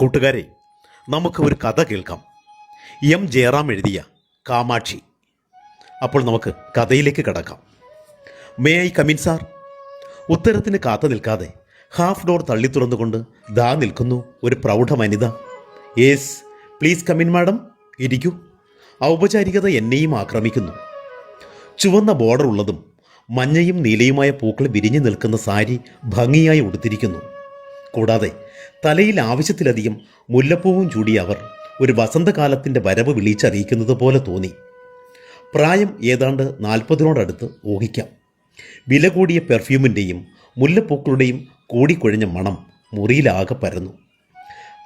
കൂട്ടുകാരെ, നമുക്ക് ഒരു കഥ കേൾക്കാം. എം ജയറാം എഴുതിയ കാമാക്ഷി. അപ്പോൾ നമുക്ക് കഥയിലേക്ക് കടക്കാം. May I come in sir? ഉത്തരത്തിന് കാത്തു നിൽക്കാതെ ഹാഫ് ഡോർ തള്ളി തുറന്നുകൊണ്ട് ദാ നിൽക്കുന്നു ഒരു പ്രൗഢ വനിത. യേസ്, പ്ലീസ് കമിൻ മാഡം, ഇരിക്കൂ. ഔപചാരികത എന്നെയും ആക്രമിക്കുന്നു. ചുവന്ന ബോർഡർ ഉള്ളതും മഞ്ഞയും നീലയുമായ പൂക്കൾ വിരിഞ്ഞു നിൽക്കുന്ന സാരി ഭംഗിയായി ഉടുത്തിരിക്കുന്നു. കൂടാതെ തലയിൽ ആവശ്യത്തിലധികം മുല്ലപ്പൂവും ചൂടിയ അവർ ഒരു വസന്തകാലത്തിൻ്റെ വരവ് വിളിച്ചറിയിക്കുന്നത് പോലെ തോന്നി. പ്രായം ഏതാണ്ട് 40-നോടടുത്ത് ഊഹിക്കാം. വില കൂടിയ പെർഫ്യൂമിൻ്റെയും മുല്ലപ്പൂക്കളുടെയും കൂടിക്കൊഴിഞ്ഞ മണം മുറിയിലാകെ പരന്നു.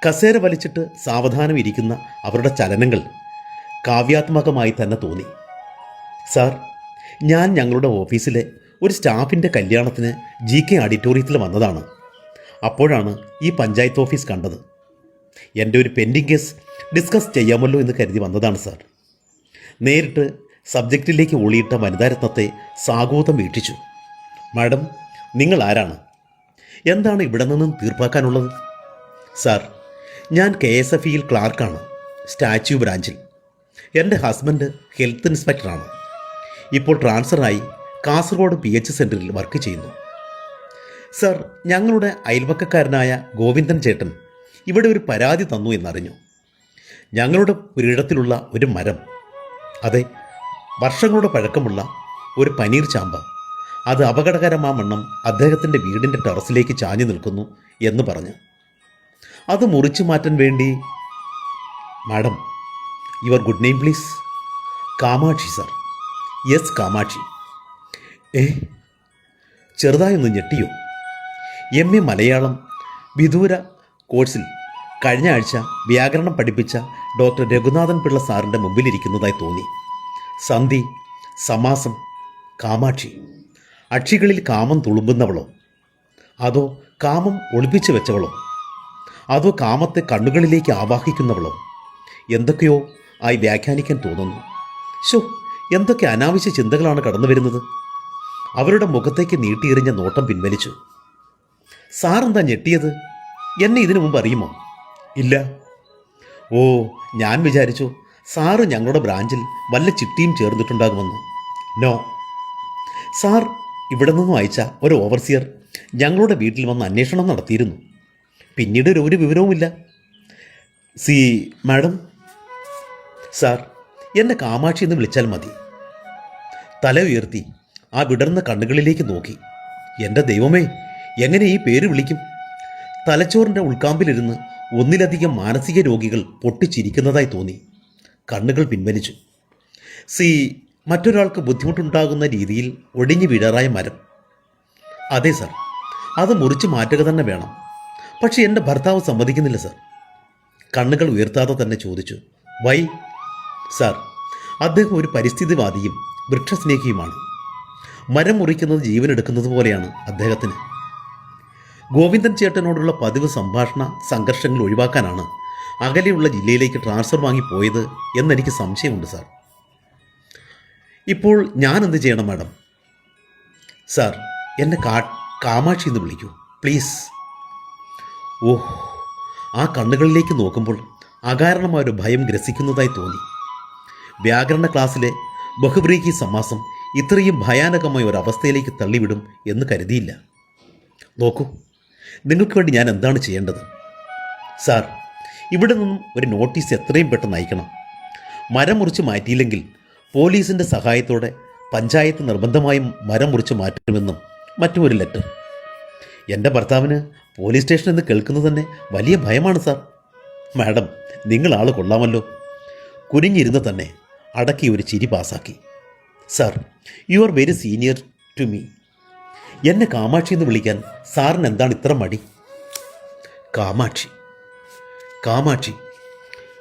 കസേര വലിച്ചിട്ട് സാവധാനം ഇരിക്കുന്ന അവരുടെ ചലനങ്ങൾ കാവ്യാത്മകമായി തന്നെ തോന്നി. സാർ, ഞാൻ ഞങ്ങളുടെ ഓഫീസിലെ ഒരു സ്റ്റാഫിൻ്റെ കല്യാണത്തിന് GK ഓഡിറ്റോറിയത്തിൽ വന്നതാണ്. അപ്പോഴാണ് ഈ പഞ്ചായത്ത് ഓഫീസ് കണ്ടത്. എൻ്റെ ഒരു പെൻഡിങ് കേസ് ഡിസ്കസ് ചെയ്യാമല്ലോ എന്ന് കരുതി വന്നതാണ് സാർ. നേരിട്ട് സബ്ജക്റ്റിലേക്ക് ഒളിയിട്ട വനിതാരത്നത്തെ സാഗോതം വീക്ഷിച്ചു. മാഡം, നിങ്ങൾ ആരാണ്? എന്താണ് ഇവിടെ നിന്നും തീർപ്പാക്കാനുള്ളത്? സാർ, ഞാൻ KSFEയിൽ ക്ലാർക്കാണ്, സ്റ്റാച്യു ബ്രാഞ്ചിൽ. എൻ്റെ ഹസ്ബൻഡ് ഹെൽത്ത് ഇൻസ്പെക്ടറാണ്. ഇപ്പോൾ ട്രാൻസ്ഫറായി കാസർഗോഡ് PH സെൻറ്ററിൽ വർക്ക് ചെയ്യുന്നു. സർ, ഞങ്ങളുടെ അയൽവക്കക്കാരനായ ഗോവിന്ദൻ ചേട്ടൻ ഇവിടെ ഒരു പരാതി തന്നു എന്നറിഞ്ഞു. ഞങ്ങളുടെ ഒരിടത്തിലുള്ള ഒരു മരം, അതെ, വർഷങ്ങളുടെ പഴക്കമുള്ള ഒരു പനീർ ചാമ്പ, അത് അപകടകരമാവണ്ണം അദ്ദേഹത്തിൻ്റെ വീടിൻ്റെ ടെറസിലേക്ക് ചാഞ്ഞു നിൽക്കുന്നു എന്ന് പറഞ്ഞ് അത് മുറിച്ചു മാറ്റാൻ വേണ്ടി. Madam, your good name please? Kamakshi sir. Yes, Kamakshi. ചെറുതായൊന്ന് ഞെട്ടിയോ? MA മലയാളം വിദൂര കോഴ്സിൽ കഴിഞ്ഞ ആഴ്ച വ്യാകരണം പഠിപ്പിച്ച ഡോക്ടർ രഘുനാഥൻ പിള്ള സാറിൻ്റെ മുമ്പിലിരിക്കുന്നതായി തോന്നി. സന്ധി, സമാസം, കാമാക്ഷി. അക്ഷികളിൽ കാമം തുളുമ്പുന്നവളോ? അതോ കാമം ഒളിപ്പിച്ചു വെച്ചവളോ? അതോ കാമത്തെ കണ്ണുകളിലേക്ക് ആവാഹിക്കുന്നവളോ? എന്തൊക്കെയോ ആയി വ്യാഖ്യാനിക്കാൻ തോന്നുന്നു. ശോ, എന്തൊക്കെ അനാവശ്യ ചിന്തകളാണ് കടന്നു വരുന്നത്. അവരുടെ മുഖത്തേക്ക് നീട്ടിയെറിഞ്ഞ നോട്ടം പിൻവലിച്ചു. സാറെന്താ ഞെട്ടിയത്? എന്നെ ഇതിനു മുമ്പ് അറിയുമോ? ഇല്ല. ഓ, ഞാൻ വിചാരിച്ചു സാറ് ഞങ്ങളുടെ ബ്രാഞ്ചിൽ വല്ല ചിട്ടിയും ചേർന്നിട്ടുണ്ടാകുമെന്ന്. നോ. സാർ ഇവിടെ നിന്നും അയച്ച ഒരു ഓവർസിയർ ഞങ്ങളുടെ വീട്ടിൽ വന്ന് അന്വേഷണം നടത്തിയിരുന്നു. പിന്നീട് ഒരു വിവരവുമില്ല. C madam. സാർ, എന്നെ കാമാക്ഷി എന്ന് വിളിച്ചാൽ മതി. തല ഉയർത്തി ആ വിടർന്ന കണ്ണുകളിലേക്ക് നോക്കി. എൻ്റെ ദൈവമേ, എങ്ങനെ ഈ പേര് വിളിക്കും? തലച്ചോറിൻ്റെ ഉൾക്കാമ്പിലിരുന്ന് ഒന്നിലധികം മാനസിക രോഗികൾ പൊട്ടിച്ചിരിക്കുന്നതായി തോന്നി. കണ്ണുകൾ പിൻവലിച്ചു. മറ്റൊരാൾക്ക് ബുദ്ധിമുട്ടുണ്ടാകുന്ന രീതിയിൽ ഒടിഞ്ഞു വീഴാറായ മരം. അതെ സർ, അത് മുറിച്ച് മാറ്റുക തന്നെ വേണം. പക്ഷേ എൻ്റെ ഭർത്താവ് സമ്മതിക്കുന്നില്ല സർ. കണ്ണുകൾ ഉയർത്താതെ തന്നെ ചോദിച്ചു. വൈ? സാർ, അദ്ദേഹം ഒരു പരിസ്ഥിതിവാദിയും വൃക്ഷസ്നേഹിയുമാണ്. മരം മുറിക്കുന്നത് ജീവനെടുക്കുന്നത് പോലെയാണ് അദ്ദേഹത്തിന്. ഗോവിന്ദൻ ചേട്ടനോടുള്ള പതിവ് സംഭാഷണ സംഘർഷങ്ങൾ ഒഴിവാക്കാനാണ് അകലെയുള്ള ജില്ലയിലേക്ക് ട്രാൻസ്ഫർ വാങ്ങിപ്പോയത് എന്നെനിക്ക് സംശയമുണ്ട് സാർ. ഇപ്പോൾ ഞാൻ എന്ത് ചെയ്യണം മാഡം? സാർ, എന്നെ കാമാക്ഷി എന്ന് വിളിക്കൂ പ്ലീസ്. ഓഹ്, ആ കണ്ണുകളിലേക്ക് നോക്കുമ്പോൾ അകാരണമായൊരു ഭയം ഗ്രസിക്കുന്നതായി തോന്നി. വ്യാകരണ ക്ലാസ്സിലെ ബഹുബ്രീഹി സമാസം ഇത്രയും ഭയാനകമായ ഒരു അവസ്ഥയിലേക്ക് തള്ളിവിടും എന്ന് കരുതിയില്ല. നോക്കൂ, നിങ്ങൾക്ക് വേണ്ടി ഞാൻ എന്താണ് ചെയ്യേണ്ടത്? സാർ, ഇവിടെ നിന്നും ഒരു നോട്ടീസ് എത്രയും പെട്ടെന്ന് അയക്കണം. മരം മുറിച്ച് മാറ്റിയില്ലെങ്കിൽ പോലീസിൻ്റെ സഹായത്തോടെ പഞ്ചായത്ത് നിർബന്ധമായും മരം മുറിച്ച് മാറ്റുമെന്നും മറ്റും ഒരു ലെറ്റർ. എൻ്റെ ഭർത്താവിന് പോലീസ് സ്റ്റേഷൻ എന്ന് കേൾക്കുന്നത് തന്നെ വലിയ ഭയമാണ് സാർ. മാഡം, നിങ്ങളാൾ കൊള്ളാമല്ലോ. കുനിഞ്ഞിരുന്ന് തന്നെ അടക്കി ഒരു ചിരി പാസാക്കി. Sir, you are very senior to me. എന്നെ കാമാക്ഷി എന്ന് വിളിക്കാൻ സാറിന് എന്താണ് ഇത്ര മടി? കാമാക്ഷി. കാമാക്ഷി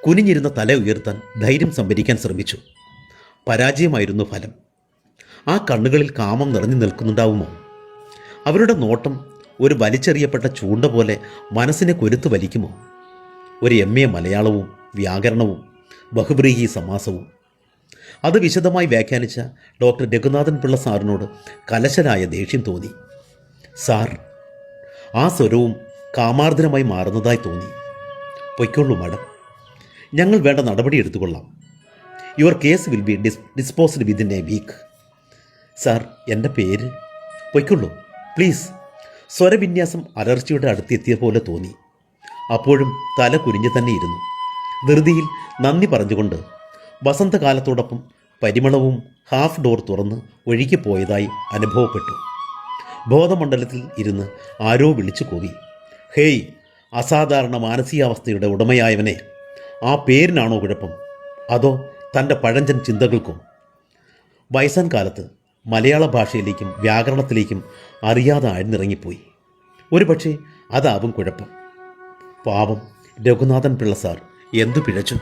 കുനിഞ്ഞിരുന്ന തല ഉയർത്താൻ ധൈര്യം സംഭരിക്കാൻ ശ്രമിച്ചു. പരാജയമായിരുന്നു ഫലം. ആ കണ്ണുകളിൽ കാമം നിറഞ്ഞു നിൽക്കുന്നുണ്ടാവുമോ? അവരുടെ നോട്ടം ഒരു വലിച്ചെറിയപ്പെട്ട ചൂണ്ട പോലെ മനസ്സിനെ കൊരുത്തു വലിക്കുമോ? ഒരു MA മലയാളവും വ്യാകരണവും ബഹുബ്രീഹി സമാസവും. അത് വിശദമായി വ്യാഖ്യാനിച്ച ഡോക്ടർ രഘുനാഥൻ പിള്ള സാറിനോട് കലശലായ ദേഷ്യം തോന്നി. സാർ, ആ സ്വരവും കാമാർദ്ദനമായി മാറുന്നതായി തോന്നി. പൊയ്ക്കൊള്ളൂ മാഡം, ഞങ്ങൾ വേണ്ട നടപടി എടുത്തുകൊള്ളാം. Your case will be disposed within a week. Sir, എൻ്റെ പേര്? പൊയ്ക്കൊള്ളൂ പ്ലീസ്. സ്വരവിന്യാസം അലർച്ചയുടെ അടുത്തെത്തിയ പോലെ തോന്നി. അപ്പോഴും തല കുനിഞ്ഞു തന്നെ ഇരുന്നു. ധൃതിയിൽ നന്ദി പറഞ്ഞുകൊണ്ട് വസന്തകാലത്തോടൊപ്പം പരിമളവും ഹാഫ് ഡോർ തുറന്ന് ഒഴുകിപ്പോയതായി അനുഭവപ്പെട്ടു. ബോധമണ്ഡലത്തിൽ ഇരുന്ന് ആരോ വിളിച്ചു കൂവി, ഹേയ്, അസാധാരണ മാനസികാവസ്ഥയുടെ ഉടമയായവനെ, ആ പേരിനാണോ കുഴപ്പം, അതോ തൻ്റെ പഴഞ്ചൻ ചിന്തകൾക്കോ? വയസ്സാൻ കാലത്ത് മലയാള ഭാഷയിലേക്കും വ്യാകരണത്തിലേക്കും അറിയാതെ ആഴ്ന്നിറങ്ങിപ്പോയി. ഒരുപക്ഷെ അതാവും കുഴപ്പം. പാവം രഘുനാഥൻ പിള്ള സാർ എന്തു പിഴച്ചു?